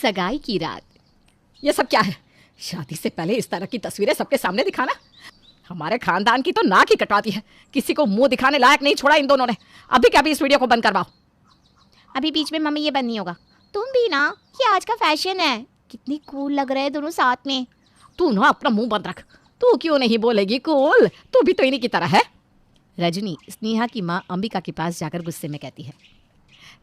सगाई की रात। ये सब क्या है? शादी से पहले इस तरह की तस्वीरें सबके सामने दिखाना? हमारे खानदान की तो नाक ही कटवाती है। किसी को मुंह दिखाने लायक नहीं छोड़ा इन दोनों ने। अभी क्या, अभी इस वीडियो को बंद करवाओ। अभी बीच में मम्मी ये बंद नहीं होगा। तुम भी ना, ये आज का फैशन है। कितनी कूल लग रहे हैं दोनों साथ में। तू ना अपना मुंह बंद रख। तू क्यों नहीं बोलेगी कूल? तू भी तो इन्हीं की तरह है। रजनी स्नेहा की माँ अंबिका के पास जाकर गुस्से में कहती है,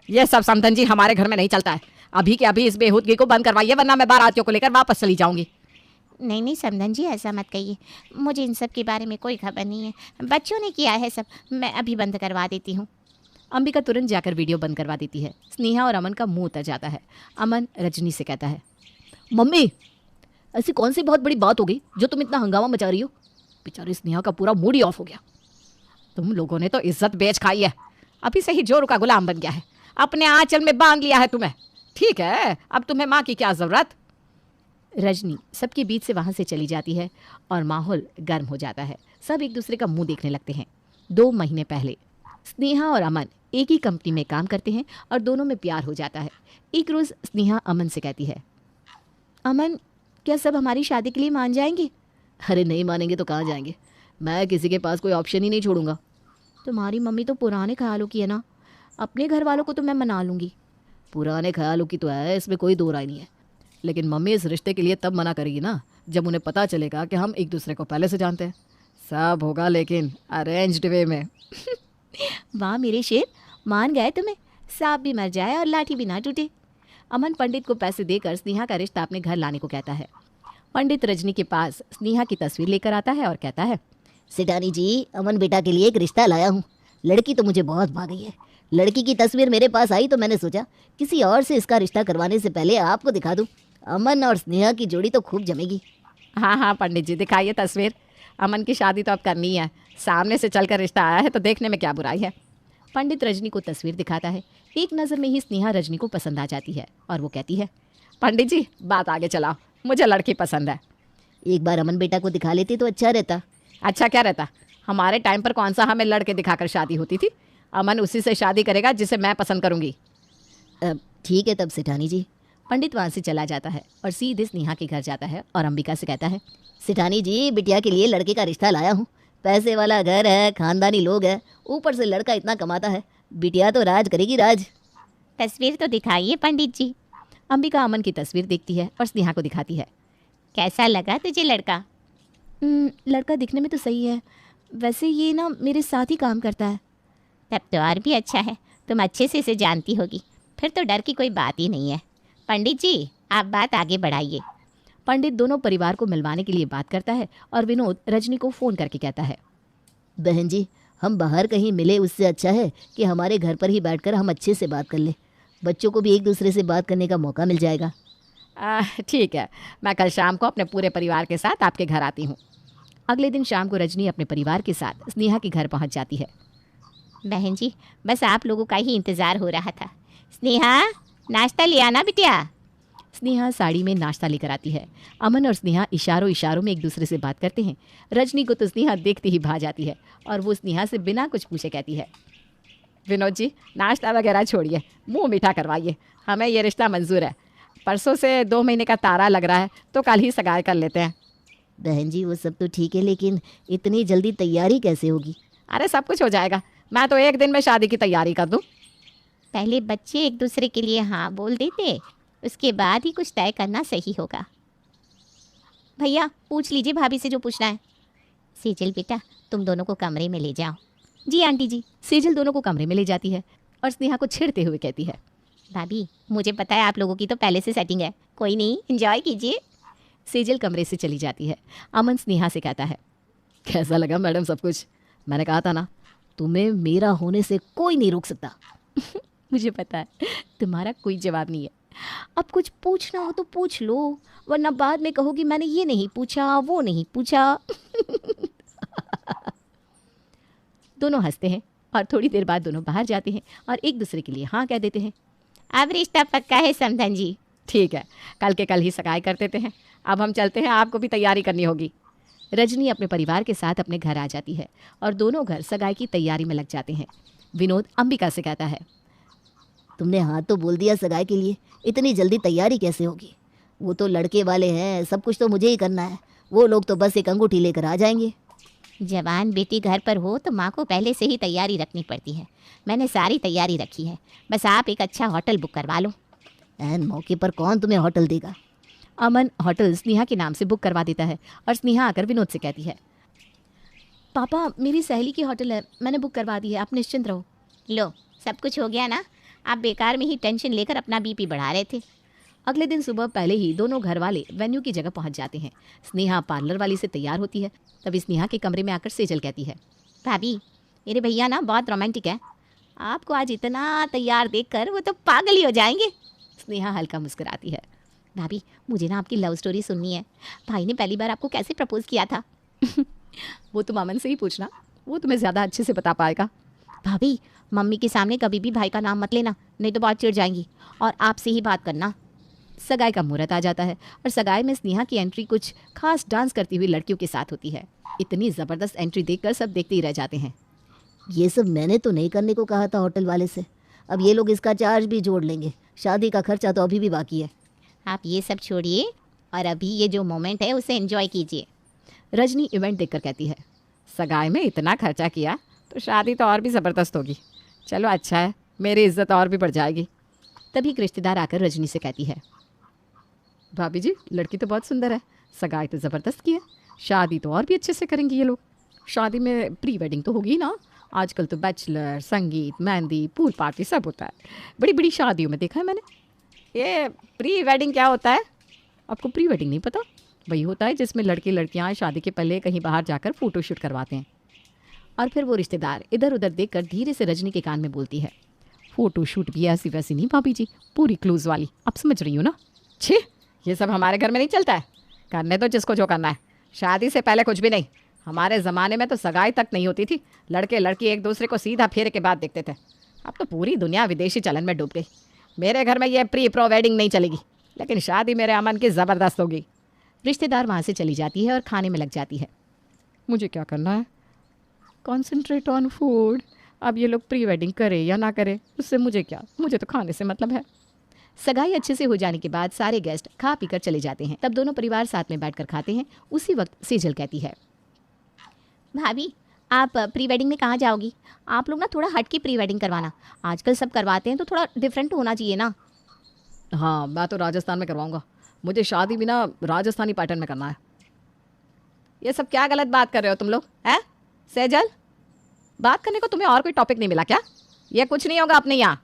यह सब समधन जी हमारे घर में नहीं चलता है। अभी के अभी इस बेहूदगी को बंद करवाइए, वरना मैं बारातियों को लेकर वापस चली जाऊंगी। नहीं नहीं समधन जी, ऐसा मत कहिए। मुझे इन सब के बारे में कोई खबर नहीं है। बच्चों ने किया है सब। मैं अभी बंद करवा देती हूँ। अंबिका तुरंत जाकर वीडियो बंद करवा देती है। स्नेहा और अमन का मुंह उतर जाता है। अमन रजनी से कहता है, मम्मी ऐसी कौन सी बहुत बड़ी बात हो गई जो तुम इतना हंगामा मचा रही हो? बेचारी स्नेहा का पूरा मूड ही ऑफ हो गया। तुम लोगों ने तो इज्जत बेच खाई है। अभी से ही जोरू का गुलाम बन गया है। अपने आंचल में बांध लिया है तुम्हें। ठीक है, अब तुम्हें माँ की क्या जरूरत? रजनी सबके बीच से वहां से चली जाती है और माहौल गर्म हो जाता है। सब एक दूसरे का मुंह देखने लगते हैं। 2 महीने पहले स्नेहा और अमन एक ही कंपनी में काम करते हैं और दोनों में प्यार हो जाता है। एक रोज़ स्नेहा अमन से कहती है, अमन क्या सब हमारी शादी के लिए मान जाएंगे? अरे नहीं मानेंगे तो कहाँ जाएंगे? मैं किसी के पास कोई ऑप्शन ही नहीं छोड़ूंगा। तुम्हारी मम्मी तो पुराने ख्यालों की है ना। अपने घर वालों को तो मैं मना लूँगी। पुराने ख्यालों की तो है, इसमें कोई दो राय नहीं है। लेकिन मम्मी इस रिश्ते के लिए तब मना करेगी ना जब उन्हें पता चलेगा कि हम एक दूसरे को पहले से जानते हैं। सब होगा लेकिन अरेंज्ड वे में। वाह मेरे शेर, मान गए तुम्हें। सांप भी मर जाए और लाठी भी ना टूटे। अमन पंडित को पैसे देकर स्नेहा का रिश्ता अपने घर लाने को कहता है। पंडित रजनी के पास स्नेहा की तस्वीर लेकर आता है और कहता है, सेठानी जी, अमन बेटा के लिए एक रिश्ता लाया हूँ। लड़की तो मुझे बहुत भा गई है। लड़की की तस्वीर मेरे पास आई तो मैंने सोचा किसी और से इसका रिश्ता करवाने से पहले आपको दिखा दूँ। अमन और स्नेहा की जोड़ी तो खूब जमेगी। हाँ हाँ पंडित जी, दिखाइए तस्वीर। अमन की शादी तो अब करनी है। सामने से चलकर रिश्ता आया है तो देखने में क्या बुराई है। पंडित रजनी को तस्वीर दिखाता है। एक नज़र में ही स्नेहा रजनी को पसंद आ जाती है और वो कहती है, पंडित जी बात आगे चलाओ, मुझे लड़की पसंद है। एक बार अमन बेटा को दिखा लेते तो अच्छा रहता। अच्छा क्या रहता? हमारे टाइम पर कौन सा हमें लड़के दिखाकर शादी होती थी? अमन उसी से शादी करेगा जिसे मैं पसंद करूंगी। ठीक है तब सेठानी जी। पंडित वहाँ से चला जाता है और सीधे स्नेहा के घर जाता है और अंबिका से कहता है, सेठानी जी, बिटिया के लिए लड़के का रिश्ता लाया हूँ। पैसे वाला घर है, खानदानी लोग हैं, ऊपर से लड़का इतना कमाता है। बिटिया तो राज करेगी राज। तस्वीर तो दिखाइए पंडित जी। अंबिका अमन की तस्वीर देखती है और स्नेहा को दिखाती है। कैसा लगा तुझे लड़का? लड़का दिखने में तो सही है, वैसे ये ना मेरे साथ ही काम करता है। तब तो और भी अच्छा है। तुम अच्छे से इसे जानती होगी, फिर तो डर की कोई बात ही नहीं है। पंडित जी आप बात आगे बढ़ाइए। पंडित दोनों परिवार को मिलवाने के लिए बात करता है और विनोद रजनी को फ़ोन करके कहता है, बहन जी, हम बाहर कहीं मिले उससे अच्छा है कि हमारे घर पर ही बैठकर हम अच्छे से बात कर लें। बच्चों को भी एक दूसरे से बात करने का मौका मिल जाएगा। ठीक है, मैं कल शाम को अपने पूरे परिवार के साथ आपके घर आती हूँ। अगले दिन शाम को रजनी अपने परिवार के साथ स्नेहा के घर पहुँच जाती है। बहन जी बस आप लोगों का ही इंतज़ार हो रहा था। स्नेहा नाश्ता ले आना बिटिया। स्नेहा साड़ी में नाश्ता लेकर आती है। अमन और स्नेहा इशारों इशारों में एक दूसरे से बात करते हैं। रजनी को तो स्नेहा देखते ही भा जाती है और वो स्नेहा से बिना कुछ पूछे कहती है, विनोद जी नाश्ता वगैरह छोड़िए, मुंह मीठा करवाइए। हमें ये रिश्ता मंजूर है। परसों से 2 महीने का तारा लग रहा है तो कल ही सगाई कर लेते हैं। बहन जी वो सब तो ठीक है, लेकिन इतनी जल्दी तैयारी कैसे होगी? अरे सब कुछ हो जाएगा। मैं तो 1 दिन में शादी की तैयारी कर दूँ। पहले बच्चे एक दूसरे के लिए हाँ बोल देते, उसके बाद ही कुछ तय करना सही होगा। भैया पूछ लीजिए भाभी से जो पूछना है। सेजल बेटा तुम दोनों को कमरे में ले जाओ। जी आंटी जी। सेजल दोनों को कमरे में ले जाती है और स्नेहा को छेड़ते हुए कहती है, भाभी मुझे पता है आप लोगों की तो पहले से सेटिंग है, कोई नहीं एंजॉय कीजिए। सेजल कमरे से चली जाती है। अमन स्नेहा से कहता है, कैसा लगा मैडम सब कुछ? मैंने कहा था ना, तुम्हें मेरा होने से कोई नहीं रोक सकता। मुझे पता है तुम्हारा कोई जवाब नहीं है। अब कुछ पूछना हो तो पूछ लो, वरना बाद में कहोगी मैंने ये नहीं पूछा वो नहीं पूछा। दोनों हंसते हैं और थोड़ी देर बाद दोनों बाहर जाते हैं और एक दूसरे के लिए हाँ कह देते हैं। अब रिश्ता पक्का है समधन जी। ठीक है, कल के कल ही सगाई कर देते हैं। अब हम चलते हैं, आपको भी तैयारी करनी होगी। रजनी अपने परिवार के साथ अपने घर आ जाती है और दोनों घर सगाई की तैयारी में लग जाते हैं। विनोद अंबिका से कहता है, तुमने हाँ तो बोल दिया सगाई के लिए, इतनी जल्दी तैयारी कैसे होगी? वो तो लड़के वाले हैं, सब कुछ तो मुझे ही करना है। वो लोग तो बस एक अंगूठी लेकर आ जाएंगे। जवान बेटी घर पर हो तो माँ को पहले से ही तैयारी रखनी पड़ती है। मैंने सारी तैयारी रखी है, बस आप एक अच्छा होटल बुक करवा लो। एन मौके पर कौन तुम्हें होटल देगा? अमन होटल स्नेहा के नाम से बुक करवा देता है और स्नेहा आकर विनोद से कहती है, पापा मेरी सहेली की होटल है, मैंने बुक करवा दी है, आप निश्चिंत रहो। लो, सब कुछ हो गया ना? आप बेकार में ही टेंशन लेकर अपना बीपी बढ़ा रहे थे। अगले दिन सुबह पहले ही दोनों घर वाले वेन्यू की जगह पहुंच जाते हैं। स्नेहा पार्लर वाली से तैयार होती है। तभी स्नेहा के कमरे में आकर सेजल कहती है, भाभी मेरे भैया ना बहुत रोमांटिक है, आपको आज इतना तैयार देखकर वो तो पागल ही हो जाएंगे। स्नेहा हल्का मुस्कुराती है। भाभी मुझे ना आपकी लव स्टोरी सुननी है। भाई ने पहली बार आपको कैसे प्रपोज किया था? वो तुम अमन से ही पूछना, वो तुम्हें ज़्यादा अच्छे से बता पाएगा। भाभी मम्मी के सामने कभी भी भाई का नाम मत लेना, नहीं तो बहुत चिढ़ जाएंगी, और आपसे ही बात करना। सगाई का मुहूर्त आ जाता है और सगाई में स्नेहा की एंट्री कुछ खास डांस करती हुई लड़कियों के साथ होती है। इतनी ज़बरदस्त एंट्री देखकर सब देखते ही रह जाते हैं। ये सब मैंने तो नहीं करने को कहा था होटल वाले से, अब ये लोग इसका चार्ज भी जोड़ लेंगे। शादी का खर्चा तो अभी भी बाकी है। आप ये सब छोड़िए और अभी ये जो मोमेंट है उसे एंजॉय कीजिए। रजनी इवेंट देखकर कहती है, सगाई में इतना खर्चा किया तो शादी तो और भी ज़बरदस्त होगी। चलो अच्छा है, मेरी इज्जत और भी बढ़ जाएगी। तभी एक रिश्तेदार आकर रजनी से कहती है, भाभी जी लड़की तो बहुत सुंदर है, सगाई तो ज़बरदस्त की है, शादी तो और भी अच्छे से करेंगी ये लोग। शादी में प्री वेडिंग तो होगी ना, आजकल तो बैचलर, संगीत, मेहंदी, पूल पार्टी सब होता है। बड़ी बड़ी शादियों में देखा है मैंने। ये प्री वेडिंग क्या होता है? आपको प्री वेडिंग नहीं पता? वही होता है जिसमें लड़के लड़कियां शादी के पहले कहीं बाहर जाकर फ़ोटो शूट करवाते हैं। और फिर वो रिश्तेदार इधर उधर देखकर धीरे से रजनी के कान में बोलती है, फ़ोटो शूट भी ऐसी वैसी नहीं भाभी जी, पूरी क्लूज़ वाली। आप समझ रही हो ना? छे, ये सब हमारे घर में नहीं चलता है। करने दो जिसको जो करना है, शादी से पहले कुछ भी नहीं। हमारे ज़माने में तो सगाई तक नहीं होती थी, लड़के लड़की एक दूसरे को सीधा फेरे के बाद देखते थे। अब तो पूरी दुनिया विदेशी चलन में डूब गई। मेरे घर में ये प्री प्रो वेडिंग नहीं चलेगी, लेकिन शादी मेरे अमन की ज़बरदस्त होगी। रिश्तेदार वहाँ से चली जाती है और खाने में लग जाती है। मुझे क्या करना है? Concentrate on food. अब ये लोग प्री वेडिंग करे या ना करे उससे मुझे क्या, मुझे तो खाने से मतलब है। सगाई अच्छे से हो जाने के बाद सारे गेस्ट खा पीकर चले जाते हैं। तब दोनों परिवार साथ में बैठकर खाते हैं। उसी वक्त सेजल कहती है, भाभी आप प्री वेडिंग में कहाँ जाओगी? आप लोग ना थोड़ा हट के प्री वेडिंग करवाना, आजकल सब करवाते हैं तो थोड़ा डिफरेंट होना चाहिए ना। हाँ मैं तो राजस्थान में करवाऊंगा, मुझे शादी भी ना राजस्थानी पैटर्न में करना है। ये सब क्या गलत बात कर रहे हो तुम लोग हैं? सेजल, बात करने को तुम्हें और कोई टॉपिक नहीं मिला क्या? ये कुछ नहीं होगा अपने यहाँ।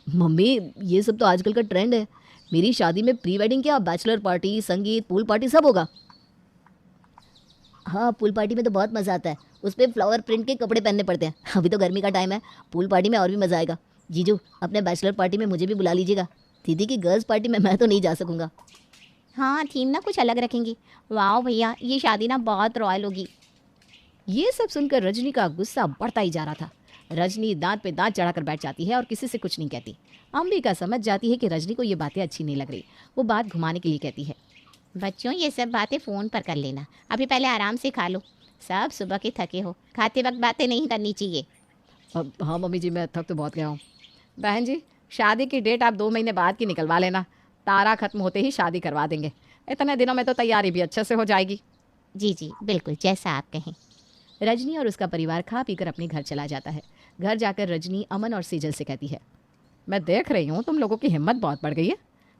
मम्मी ये सब तो आजकल का ट्रेंड है। मेरी शादी में प्री वेडिंग क्या, बैचलर पार्टी, संगीत, पूल पार्टी सब होगा। हाँ पूल पार्टी में तो बहुत मज़ा आता है, उस पर फ्लावर प्रिंट के कपड़े पहनने पड़ते हैं। अभी तो गर्मी का टाइम है, पूल पार्टी में और भी मज़ा आएगा। जीजू अपने बैचलर पार्टी में मुझे भी बुला लीजिएगा। दीदी की गर्ल्स पार्टी में मैं तो नहीं जा सकूँगा। हाँ थीम ना कुछ अलग रखेंगे। वाह भैया ये शादी ना बहुत रॉयल होगी। ये सब सुनकर रजनी का गुस्सा बढ़ता ही जा रहा था। रजनी दांत पे दांत चढ़ाकर बैठ जाती है और किसी से कुछ नहीं कहती। अंबिका समझ जाती है कि रजनी को ये बातें अच्छी नहीं लग रही। वो बात घुमाने के लिए कहती है, बच्चों ये सब बातें फ़ोन पर कर लेना, अभी पहले आराम से खा लो। सब सुबह के थके हो, खाते वक्त बातें नहीं करनी चाहिए। अब हाँ मम्मी जी मैं थक तो बहुत गया हूँ। बहन जी शादी की डेट आप 2 महीने बाद की निकलवा लेना, तारा खत्म होते ही शादी करवा देंगे। इतने दिनों में तो तैयारी भी अच्छे से हो जाएगी। जी जी बिल्कुल, जैसा आप कहें। रजनी और उसका परिवार खा पीकर अपने घर चला जाता है। घर जाकर रजनी अमन और सेजल से कहती है, मैं देख रही हूँ तुम लोगों की हिम्मत बहुत बढ़ गई है,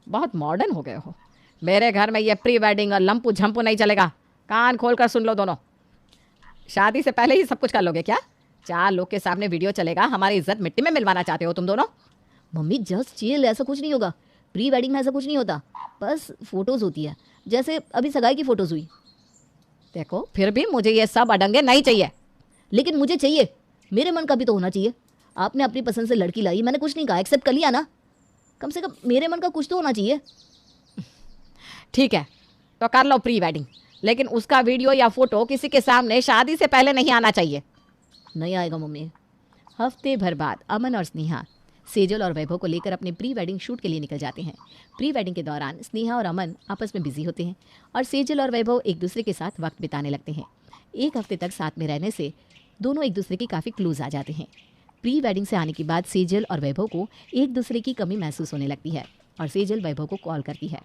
बहुत मॉडर्न हो गए हो। मेरे घर में ये प्री वेडिंग और लंपू झंपू नहीं चलेगा। कान खोल कर सुन लो दोनों, शादी से पहले ही सब कुछ कर लोगे क्या? 4 लोग के सामने वीडियो चलेगा, हमारी इज्जत मिट्टी में मिलवाना चाहते हो तुम दोनों? मम्मी जस्ट चिल, ऐसा कुछ नहीं होगा। प्री वेडिंग में ऐसा कुछ नहीं होता, बस फोटोज़ होती है, जैसे अभी सगाई की फ़ोटोज़ हुई। देखो फिर भी मुझे ये सब अडंगे नहीं चाहिए। लेकिन मुझे चाहिए, मेरे मन का भी तो होना चाहिए। आपने अपनी पसंद से लड़की लाई, मैंने कुछ नहीं कहा, एक्सेप्ट कर लिया ना। कम से कम मेरे मन का कुछ तो होना चाहिए। ठीक है तो कर लो प्री वेडिंग, लेकिन उसका वीडियो या फोटो किसी के सामने शादी से पहले नहीं आना चाहिए। नहीं आएगा मम्मी। हफ्ते भर बाद अमन और स्नेहा सेजल और वैभव को लेकर अपने प्री वेडिंग शूट के लिए निकल जाते हैं। प्री वेडिंग के दौरान स्नेहा और अमन आपस में बिजी होते हैं और सेजल और वैभव एक दूसरे के साथ वक्त बिताने लगते हैं। 1 हफ्ते तक साथ में रहने से दोनों एक दूसरे के काफ़ी क्लोज आ जाते हैं। प्री वेडिंग से आने के बाद सेजल और वैभव को एक दूसरे की कमी महसूस होने लगती है और सेजल वैभव को कॉल करती है।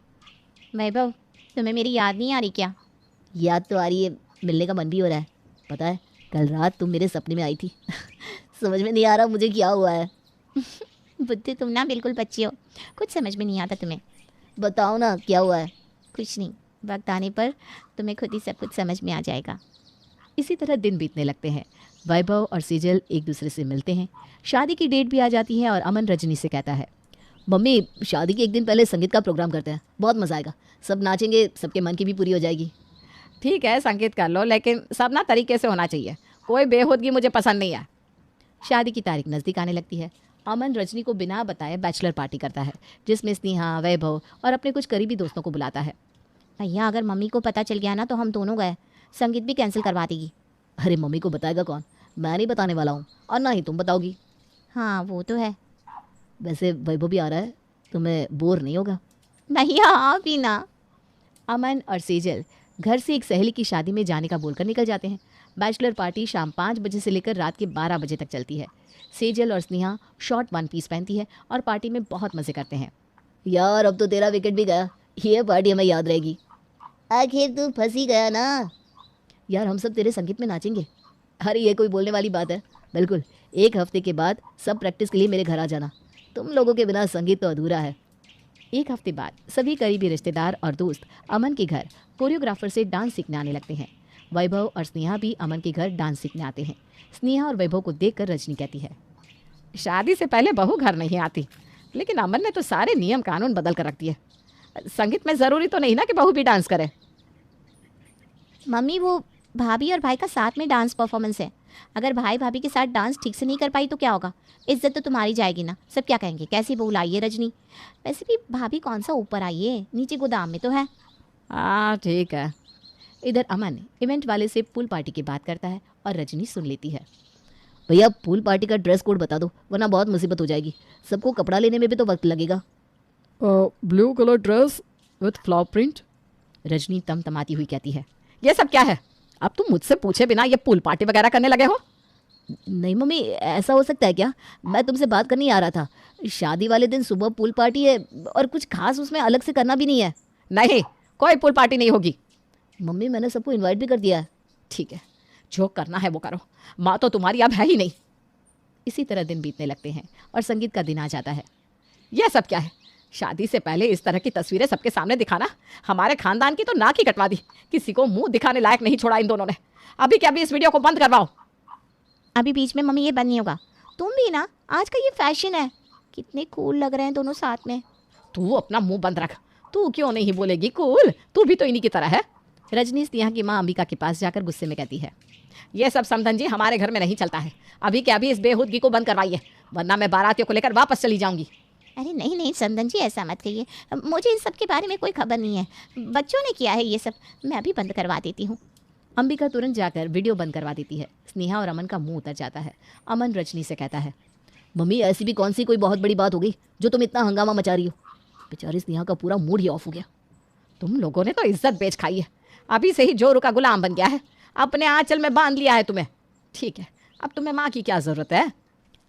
वैभव, तुम्हें मेरी याद नहीं आ रही क्या? याद तो आ रही है, मिलने का मन भी हो रहा है। पता है, कल रात तुम मेरे सपने में आई थी। समझ में नहीं आ रहा मुझे क्या हुआ है। बुद्धू, तुम ना बिल्कुल बच्ची हो, कुछ समझ में नहीं आता तुम्हें। बताओ ना क्या हुआ है। कुछ नहीं, वक्त आने पर तुम्हें खुद ही सब कुछ समझ में आ जाएगा। इसी तरह दिन बीतने लगते हैं। वैभव और सेजल एक दूसरे से मिलते हैं। शादी की डेट भी आ जाती है और अमन रजनी से कहता है, मम्मी शादी के एक दिन पहले संगीत का प्रोग्राम करते हैं, बहुत मज़ा आएगा। सब नाचेंगे, सबके मन की भी पूरी हो जाएगी। ठीक है संगीत कर लो, लेकिन सब ना तरीके से होना चाहिए, कोई बेहूदगी मुझे पसंद नहीं है। शादी की तारीख नज़दीक आने लगती है। अमन रजनी को बिना बताए बैचलर पार्टी करता है, जिसमें स्नेहा, वैभव और अपने कुछ करीबी दोस्तों को बुलाता है। भैया, अगर मम्मी को पता चल गया ना तो हम दोनों गए, संगीत भी कैंसिल करवा देगी। अरे मम्मी को बताएगा कौन, मैं नहीं बताने वाला हूँ और ना ही तुम बताओगी। हाँ वो तो है। वैसे वैभव भी आ रहा है, तुम्हें बोर नहीं होगा? भैया आप ही ना। अमन और सेजल घर से एक सहेली की शादी में जाने का बोलकर निकल जाते हैं। बैचलर पार्टी शाम 5 बजे से लेकर रात के 12 बजे तक चलती है। सेजल और स्नेहा शॉर्ट वन पीस पहनती है और पार्टी में बहुत मज़े करते हैं। यार अब तो तेरा विकेट भी गया, ये पार्टी हमें याद रहेगी। आखिर तू फंसी गया ना। यार हम सब तेरे संगीत में नाचेंगे। अरे ये कोई बोलने वाली बात है? बिल्कुल, 1 हफ्ते के बाद सब प्रैक्टिस के लिए मेरे घर आ जाना। तुम लोगों के बिना संगीत तो अधूरा है। 1 हफ्ते बाद सभी करीबी रिश्तेदार और दोस्त अमन के घर कोरियोग्राफर से डांस सीखने आने लगते हैं। वैभव और स्नेहा भी अमन के घर डांस सीखने आते हैं। स्नेहा और वैभव को देखकर रजनी कहती है, शादी से पहले बहू घर नहीं आती, लेकिन अमन ने तो सारे नियम कानून बदल कर रख दिए। संगीत में ज़रूरी तो नहीं ना कि बहू भी डांस करे। मम्मी, वो भाभी और भाई का साथ में डांस परफॉर्मेंस है। अगर भाई भाभी के साथ डांस ठीक से नहीं कर पाई तो क्या होगा? इज्जत तो तुम्हारी जाएगी ना। सब क्या कहेंगे, कैसी बहू लाई है रजनी। वैसे भी भाभी कौन सा ऊपर आई है, नीचे गोदाम में तो है। हाँ ठीक है। इधर अमन इवेंट वाले से पूल पार्टी की बात करता है और रजनी सुन लेती है। भैया पूल पार्टी का ड्रेस कोड बता दो, वरना बहुत मुसीबत हो जाएगी। सबको कपड़ा लेने में भी तो वक्त लगेगा। Blue colour dress with flower print. Rajni तमतमाती हुई कहती है, ये सब क्या है? अब तुम मुझसे पूछे बिना ये पूल पार्टी वगैरह करने लगे हो? नहीं मम्मी, ऐसा हो सकता है क्या? मैं तुमसे बात करने ही आ रहा था। शादी वाले दिन सुबह पूल पार्टी है और कुछ खास उसमें अलग से करना भी नहीं है। नहीं, कोई पूल पार्टी नहीं होगी। मम्मी मैंने सबको इनवाइट भी कर दिया है। ठीक है, जो करना है वो करो, माँ तो तुम्हारी अब है ही नहीं। इसी तरह दिन बीतने लगते हैं और संगीत का दिन आ जाता है। यह सब क्या है? शादी से पहले इस तरह की तस्वीरें सबके सामने दिखाना, हमारे खानदान की तो नाक ही कटवा दी। किसी को मुंह दिखाने लायक नहीं छोड़ा इन दोनों ने। अभी क्या अभी इस वीडियो को बंद करवाओ। अभी बीच में मम्मी ये बंद नहीं होगा। तुम भी ना, आज का ये फैशन है। कितने कूल लग रहे हैं दोनों साथ में। तू अपना मुंह बंद रख। तू क्यों नहीं बोलेगी कूल? तू भी तो इन्हीं की तरह है। रजनी स्नेहा की माँ अंबिका के पास जाकर गुस्से में कहती है, ये सब समधन जी हमारे घर में नहीं चलता है। अभी क्या अभी इस बेहूदगी को बंद करवाइए, वरना मैं बारातियों को लेकर वापस चली जाऊंगी। अरे नहीं नहीं संदन जी, ऐसा मत कहिए। मुझे इन सब के बारे में कोई खबर नहीं है। बच्चों ने किया है ये सब। मैं अभी बंद करवा देती हूँ। अंबिका तुरंत जाकर वीडियो बंद करवा देती है। स्नेहा और अमन का मुंह उतर जाता है। अमन रजनी से कहता है, मम्मी ऐसी भी कौन सी कोई बहुत बड़ी बात हो गई जो तुम इतना हंगामा मचा रही हो? बेचारी स्नेहा का पूरा मूड ही ऑफ हो गया। तुम लोगों ने तो इज्जत बेच खाई है। अभी से ही जोरू का गुलाम बन गया है। अपने आंचल में बांध लिया है तुम्हें। ठीक है, अब तुम्हें माँ की क्या ज़रूरत है?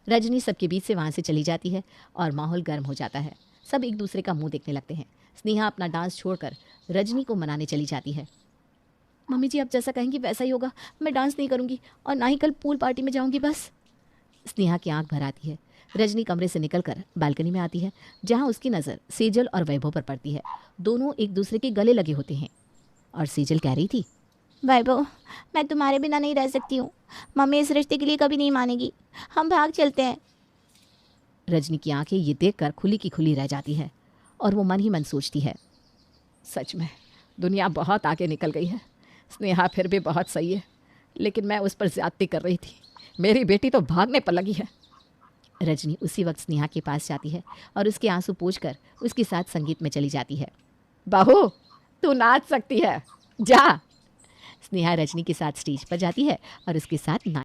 रजनी सबके बीच से वहाँ से चली जाती है और माहौल गर्म हो जाता है। सब एक दूसरे का मुंह देखने लगते हैं। स्नेहा अपना डांस छोड़कर रजनी को मनाने चली जाती है। मम्मी जी आप जैसा कहेंगी वैसा ही होगा। मैं डांस नहीं करूँगी और ना ही कल पूल पार्टी में जाऊँगी बस। स्नेहा की आंख भर आती है। रजनी कमरे से निकलकर बालकनी में आती है, जहाँ उसकी नज़र सेजल और वैभव पर पड़ती है। दोनों एक दूसरे के गले लगे होते हैं और सेजल कह रही थी, वैभव, मैं तुम्हारे बिना नहीं रह सकती हूँ। मम्मी इस रिश्ते के लिए कभी नहीं मानेगी। हम भाग चलते हैं। रजनी की आंखें ये देखकर खुली की खुली रह जाती है और वो मन ही मन सोचती है, सच में दुनिया बहुत आगे निकल गई है। स्नेहा फिर भी बहुत सही है, लेकिन मैं उस पर ज्यादती कर रही थी। मेरी बेटी तो भागने पर लगी है। रजनी उसी वक्त स्नेहा के पास जाती है और उसके आंसू पोंछकर उसके साथ संगीत में चली जाती है। बहू तू नाच सकती है, जा। स्नेहा रजनी के साथ स्टेज पर जाती है और उसके साथ नाच